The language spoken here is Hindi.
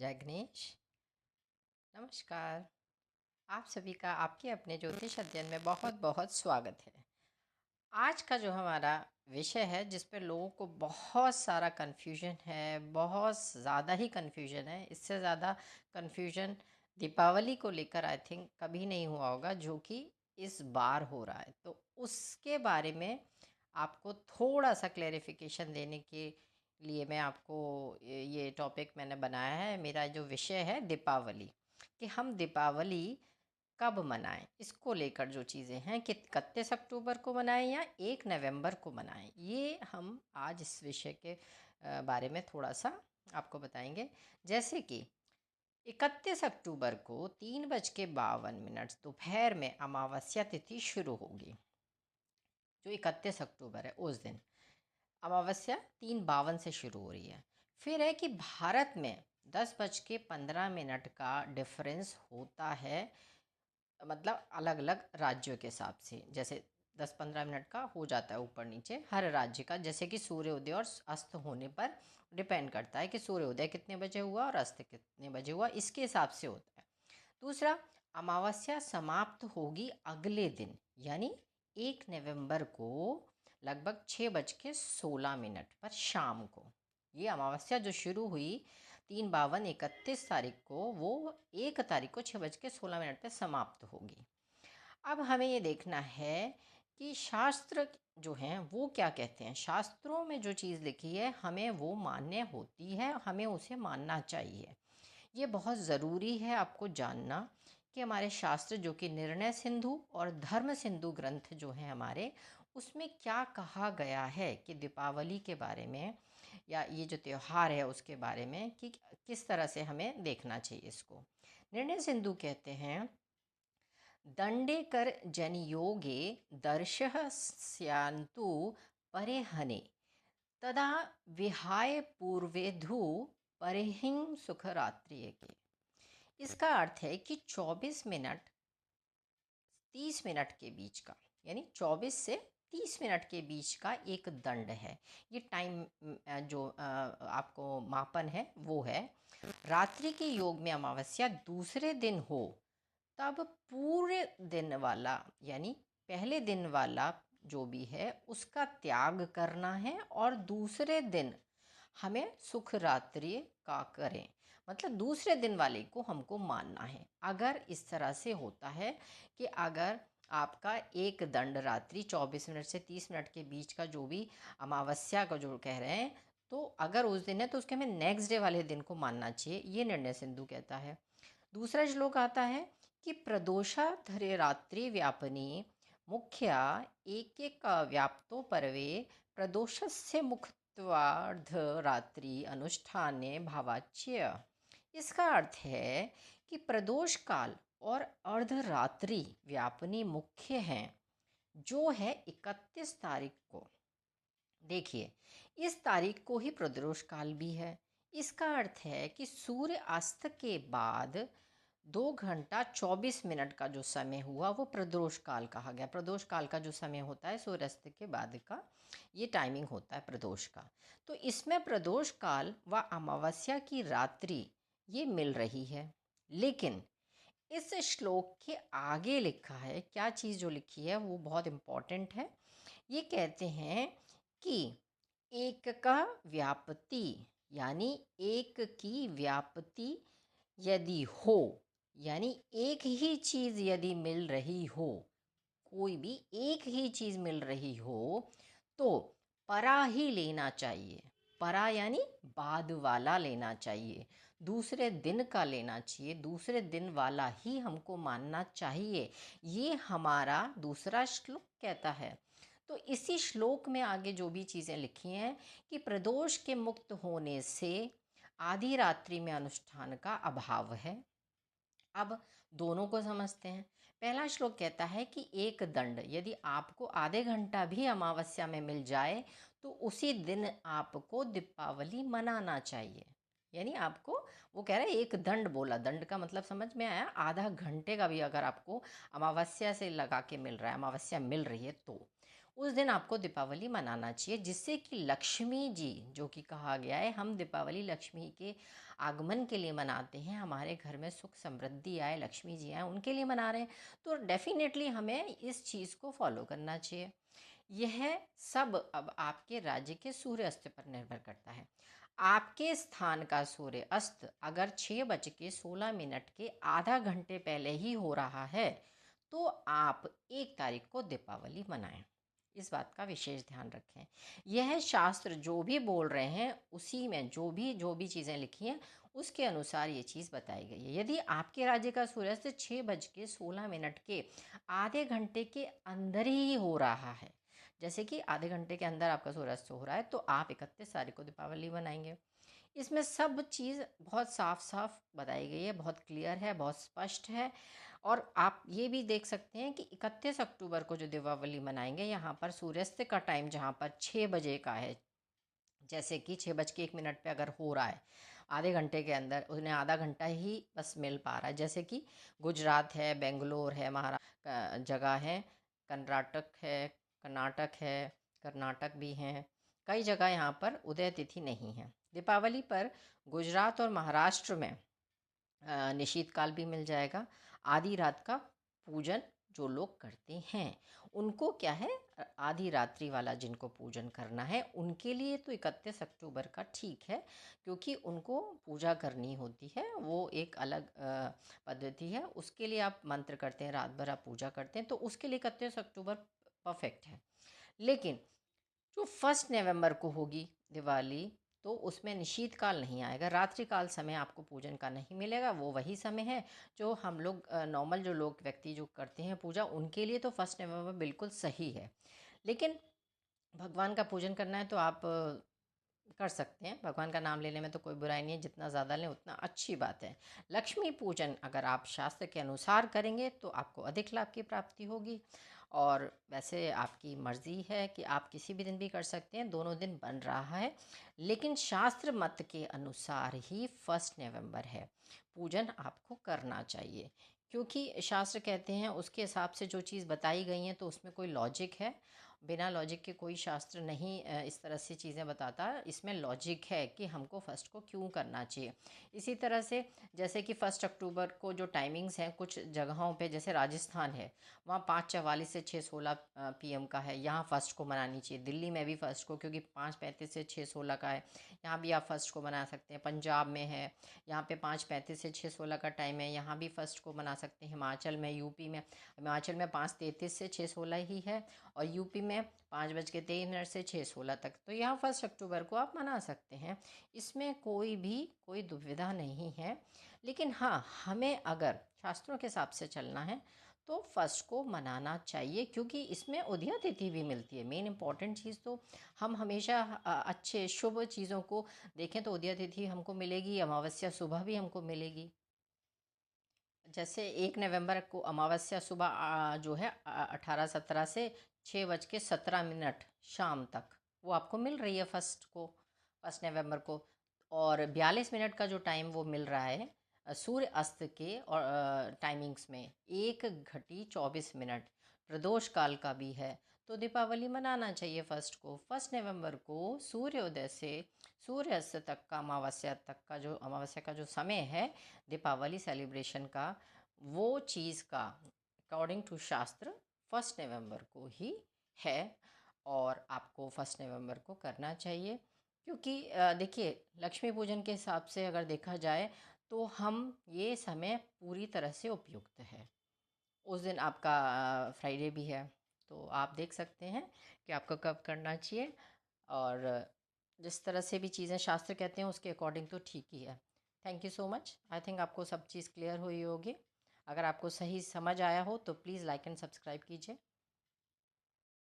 जय गणेश। नमस्कार। आप सभी का आपके अपने ज्योतिष अध्ययन में बहुत बहुत स्वागत है। आज का जो हमारा विषय है जिस पे लोगों को बहुत सारा कन्फ्यूजन है, बहुत ज़्यादा ही कन्फ्यूजन है। इससे ज़्यादा कन्फ्यूजन दीपावली को लेकर आई थिंक कभी नहीं हुआ होगा, जो कि इस बार हो रहा है। तो उसके बारे में आपको थोड़ा सा क्लेरिफिकेशन देने के लिए मैं आपको ये टॉपिक मैंने बनाया है। मेरा जो विषय है दीपावली, कि हम दीपावली कब मनाएं, इसको लेकर जो चीज़ें हैं कि 31 अक्टूबर को मनाएं या 1 नवंबर को मनाएं, ये हम आज इस विषय के बारे में थोड़ा सा आपको बताएंगे। जैसे कि 31 अक्टूबर को 3:52 दोपहर में अमावस्या तिथि शुरू होगी। जो 31 अक्टूबर है उस दिन अमावस्या 3:52 से शुरू हो रही है। फिर है कि भारत में 10:15 का डिफरेंस होता है, मतलब अलग अलग राज्यों के हिसाब से। जैसे 10-15 मिनट का हो जाता है ऊपर नीचे हर राज्य का, जैसे कि सूर्योदय और अस्त होने पर डिपेंड करता है कि सूर्योदय कितने बजे हुआ और अस्त कितने बजे हुआ, इसके हिसाब से होता है। दूसरा, अमावस्या समाप्त होगी अगले दिन, यानी 1 नवंबर को लगभग 6:16 पर शाम को। ये अमावस्या जो शुरू हुई 3/52 31 तारीख को, वो 1 तारीख को 6:16 पर समाप्त होगी। अब हमें ये देखना है कि शास्त्र जो हैं वो क्या कहते हैं। शास्त्रों में जो चीज़ लिखी है हमें वो मान्य होती है, हमें उसे मानना चाहिए। ये बहुत ज़रूरी है आपको जानना कि हमारे शास्त्र, जो कि निर्णय सिंधु और धर्म सिंधु ग्रंथ जो हैं हमारे, उसमें क्या कहा गया है कि दीपावली के बारे में या ये जो त्यौहार है उसके बारे में, कि किस तरह से हमें देखना चाहिए इसको। निर्णय सिंधु कहते हैं, दंडेकर जनयोगे दर्शः स्यान्तु परेहने तदा विहाय पूर्वेधु परिहिं सुखरात्रि के। इसका अर्थ है कि 24 मिनट 30 मिनट के बीच का, यानी 24 से 30 मिनट के बीच का एक दंड है। ये टाइम जो आपको मापन है वो है। रात्रि के योग में अमावस्या दूसरे दिन हो तब पूरे दिन वाला, यानी पहले दिन वाला जो भी है उसका त्याग करना है और दूसरे दिन हमें सुख रात्रि का करें, मतलब दूसरे दिन वाले को हमको मानना है। अगर इस तरह से होता है कि अगर आपका एक दंड रात्रि 24 मिनट से 30 मिनट के बीच का जो भी अमावस्या का जो कह रहे हैं, तो अगर उस दिन है तो उसके हमें नेक्स्ट डे वाले दिन को मानना चाहिए, ये निर्णय सिंधु कहता है। दूसरा श्लोक आता है कि प्रदोषा धरे रात्रि व्यापनी मुख्या एक एक व्याप्तो परवे प्रदोषस्य मुक्त्वार्ध रात्रि अनुष्ठाने भावाच्य। इसका अर्थ है कि प्रदोष काल और अर्धरात्रि व्यापनी मुख्य हैं, जो है 31 तारीख को। देखिए, इस तारीख को ही प्रदोष काल भी है। इसका अर्थ है कि सूर्य अस्त के बाद 2 घंटा 24 मिनट का जो समय हुआ वो प्रदोष काल कहा गया। प्रदोष काल का जो समय होता है सूर्यास्त के बाद का, ये टाइमिंग होता है प्रदोष का। तो इसमें प्रदोष काल व अमावस्या की रात्रि ये मिल रही है। लेकिन इस श्लोक के आगे लिखा है क्या चीज़, जो लिखी है वो बहुत इम्पॉर्टेंट है। ये कहते हैं कि एक का व्याप्ति, यानी एक की व्याप्ति यदि हो, यानी एक ही चीज़ यदि मिल रही हो, कोई भी एक ही चीज़ मिल रही हो, तो परा ही लेना चाहिए। परा यानी बाद वाला लेना चाहिए, दूसरे दिन का लेना चाहिए, दूसरे दिन वाला ही हमको मानना चाहिए। ये हमारा दूसरा श्लोक कहता है। तो इसी श्लोक में आगे जो भी चीज़ें लिखी हैं कि प्रदोष के मुक्त होने से आधी रात्रि में अनुष्ठान का अभाव है। अब दोनों को समझते हैं। पहला श्लोक कहता है कि एक दंड यदि आपको आधे घंटा भी अमावस्या में मिल जाए तो उसी दिन आपको दीपावली मनाना चाहिए। यानी आपको, वो कह रहा है एक दंड बोला, दंड का मतलब समझ में आया, आधा घंटे का भी अगर आपको अमावस्या से लगा के मिल रहा है, अमावस्या मिल रही है, तो उस दिन आपको दीपावली मनाना चाहिए, जिससे कि लक्ष्मी जी, जो कि कहा गया है हम दीपावली लक्ष्मी के आगमन के लिए मनाते हैं, हमारे घर में सुख समृद्धि आए, लक्ष्मी जी आए, उनके लिए मना रहे हैं, तो डेफिनेटली हमें इस चीज़ को फॉलो करना चाहिए। यह सब अब आपके राज्य के सूर्यास्त पर निर्भर करता है। आपके स्थान का सूर्य अस्त अगर 6:16 के आधा घंटे पहले ही हो रहा है, तो आप 1 तारीख को दीपावली मनाएं। इस बात का विशेष ध्यान रखें। यह शास्त्र जो भी बोल रहे हैं, उसी में जो भी चीज़ें लिखी हैं, उसके अनुसार ये चीज़ बताई गई है। यदि आपके राज्य का सूर्यास्त 6:16 के आधे घंटे के अंदर ही हो रहा है, जैसे कि आधे घंटे के अंदर आपका सूर्यास्त हो रहा है, तो आप 31 तारीख को दीपावली मनाएंगे। इसमें सब चीज़ बहुत साफ साफ बताई गई है, बहुत क्लियर है, बहुत स्पष्ट है। और आप ये भी देख सकते हैं कि 31 अक्टूबर को जो दीपावली मनाएंगे, यहाँ पर सूर्यास्त का टाइम जहाँ पर 6 बजे का है, जैसे कि 6:01 पे अगर हो रहा है, आधे घंटे के अंदर उन्हें आधा घंटा ही बस मिल पा रहा है। जैसे कि गुजरात है, बेंगलोर है, महाराष्ट्र जगह है, कर्नाटक भी हैं, कई जगह यहाँ पर उदय तिथि नहीं है। दीपावली पर गुजरात और महाराष्ट्र में निशीत काल भी मिल जाएगा। आधी रात का पूजन जो लोग करते हैं, उनको क्या है, आधी रात्रि वाला जिनको पूजन करना है, उनके लिए तो 31 अक्टूबर का ठीक है, क्योंकि उनको पूजा करनी होती है, वो एक अलग पद्धति है। उसके लिए आप मंत्र करते हैं, रात भर आप पूजा करते हैं, तो उसके लिए 31 अक्टूबर परफेक्ट है। लेकिन जो 1 नवंबर को होगी दिवाली, तो उसमें निशीत काल नहीं आएगा, रात्रि काल समय आपको पूजन का नहीं मिलेगा। वो वही समय है जो हम लोग नॉर्मल जो लोग व्यक्ति जो करते हैं पूजा, उनके लिए तो 1 नवंबर बिल्कुल सही है। लेकिन भगवान का पूजन करना है तो आप कर सकते हैं, भगवान का नाम लेने में तो कोई बुराई नहीं है, जितना ज़्यादा लें उतना अच्छी बात है। लक्ष्मी पूजन अगर आप शास्त्र के अनुसार करेंगे तो आपको अधिक लाभ की प्राप्ति होगी। और वैसे आपकी मर्ज़ी है कि आप किसी भी दिन भी कर सकते हैं, दोनों दिन बन रहा है, लेकिन शास्त्र मत के अनुसार ही 1 नवंबर है, पूजन आपको करना चाहिए। क्योंकि शास्त्र कहते हैं उसके हिसाब से जो चीज़ बताई गई हैं, तो उसमें कोई लॉजिक है। बिना लॉजिक के कोई शास्त्र नहीं इस तरह से चीज़ें बताता। इसमें लॉजिक है कि हमको फर्स्ट को क्यों करना चाहिए। इसी तरह से जैसे कि 1 अक्टूबर को जो टाइमिंग्स हैं, कुछ जगहों पे जैसे राजस्थान है, वहाँ 5:44 से 6:16 PM का है, यहाँ फर्स्ट को मनानी चाहिए। दिल्ली में भी फर्स्ट को, क्योंकि 5:35 से 6:16 का है, यहाँ भी आप फर्स्ट को मना सकते हैं। पंजाब में है, यहाँ पे 5:35 से 6:16 का टाइम है, यहाँ भी फर्स्ट को मना सकते हैं। हिमाचल में, यूपी में, हिमाचल में 5:33 से 6:16 ही है, और यूपी में 5:23 से 6:16 तक। तो यहाँ 1 अक्टूबर को आप मना सकते हैं, इसमें कोई दुविधा नहीं है। लेकिन हाँ, हमें अगर शास्त्रों के हिसाब से चलना है तो फर्स्ट को मनाना चाहिए, क्योंकि इसमें उदया तिथि भी मिलती है। मेन इंपॉर्टेंट चीज़ तो हम हमेशा अच्छे शुभ चीज़ों को देखें तो उदया तिथि हमको मिलेगी, अमावस्या सुबह भी हमको मिलेगी। जैसे 1 नवंबर को अमावस्या सुबह जो है 18:17 से 6:17 शाम तक वो आपको मिल रही है फर्स्ट नवंबर को। और 42 मिनट का जो टाइम वो मिल रहा है सूर्य अस्त के और टाइमिंग्स में 1:24 प्रदोष काल का भी है। तो दीपावली मनाना चाहिए फर्स्ट नवंबर को सूर्योदय से सूर्यास्त तक का, अमावस्या का जो समय है दीपावली सेलिब्रेशन का, वो चीज़ का अकॉर्डिंग टू शास्त्र 1 नवंबर को ही है, और आपको 1 नवंबर को करना चाहिए। क्योंकि देखिए, लक्ष्मी पूजन के हिसाब से अगर देखा जाए तो हम ये समय पूरी तरह से उपयुक्त है। उस दिन आपका फ्राइडे भी है, तो आप देख सकते हैं कि आपको कब करना चाहिए। और जिस तरह से भी चीज़ें शास्त्र कहते हैं उसके अकॉर्डिंग तो ठीक ही है। Thank you so much. I think आपको सब चीज़ क्लियर हुई होगी। अगर आपको सही समझ आया हो तो प्लीज़ लाइक एंड सब्सक्राइब कीजिए।